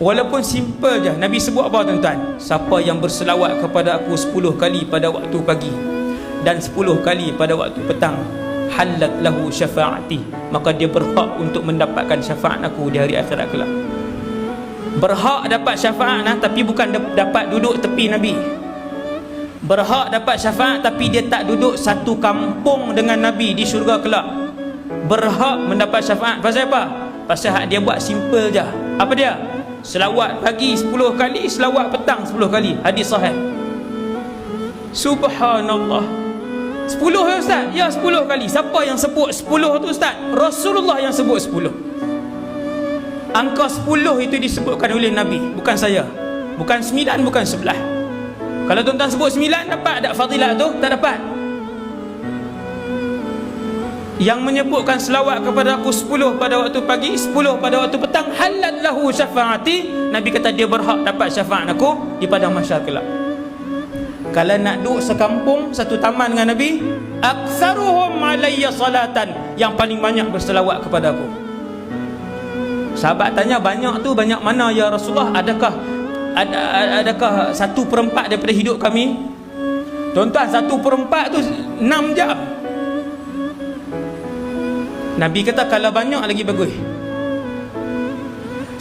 Walaupun simple je, Nabi sebut apa tuan-tuan? Siapa yang berselawat kepada aku 10 kali pada waktu pagi dan 10 kali pada waktu petang, halat lahu syafaati, maka dia berhak untuk mendapatkan syafaat aku di hari akhirat kelak. Berhak dapat syafaat tapi bukan dapat duduk tepi Nabi. Berhak dapat syafaat tapi dia tak duduk satu kampung dengan Nabi di syurga kelak. Berhak mendapat syafaat pasal apa? Pasal hak dia buat simple je. Apa dia? Selawat pagi 10 kali, selawat petang 10 kali. Hadis sahih. Subhanallah. 10 ya Ustaz? Ya 10 kali. Siapa yang sebut 10 tu Ustaz? Rasulullah yang sebut 10. Angka 10 itu disebutkan oleh Nabi, bukan saya. Bukan 9, bukan 11. Kalau tuan-tuan sebut 9, dapat tak fadilat tu? Tak dapat. Yang menyebutkan selawat kepada aku 10 pada waktu pagi, 10 pada waktu petang, halat lahu syafaati, Nabi kata dia berhak dapat syafaat aku di padang mahsyar kelak. Kalau nak duduk sekampung satu taman dengan Nabi, aktsaruhum alayya salatan, yang paling banyak berselawat kepada aku. Sahabat tanya, banyak tu banyak mana ya Rasulullah? Adakah 1/4 daripada hidup kami? Tuan-tuan, 1/4 tu 6 jam. Nabi kata kalau banyak lagi bagus.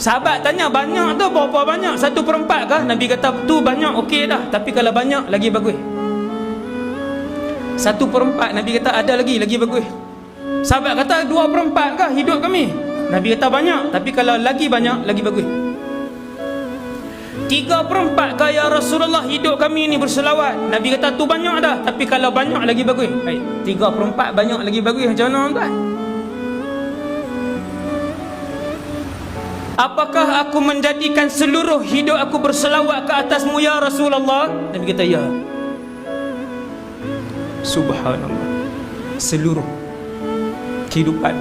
Sahabat tanya, banyak tu berapa banyak? 1/4 kah? Nabi kata tu banyak, okey dah, tapi kalau banyak lagi bagus. 1/4, Nabi kata ada lagi bagus. Sahabat kata 2/4 kah hidup kami? Nabi kata banyak, tapi kalau lagi banyak lagi bagus. 3/4 kah ya Rasulullah hidup kami ni berselawat? Nabi kata tu banyak dah, tapi kalau banyak lagi bagus. 3/4 banyak lagi bagus, macam mana tuan? Apakah aku menjadikan seluruh hidup aku berselawat ke atasmu ya Rasulullah? Nabi kata ya. Subhanallah. Seluruh kehidupan.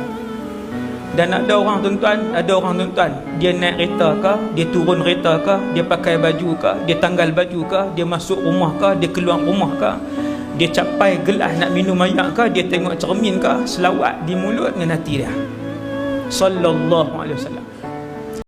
Dan ada orang tuan-tuan, dia naik kereta ke, dia turun kereta ke, dia pakai baju ke, dia tanggal baju ke, dia masuk rumah ke, dia keluar rumah ke, dia capai gelas nak minum air ke, dia tengok cermin ke, selawat di mulut dengan hati dia. Sallallahu alaihi wasallam.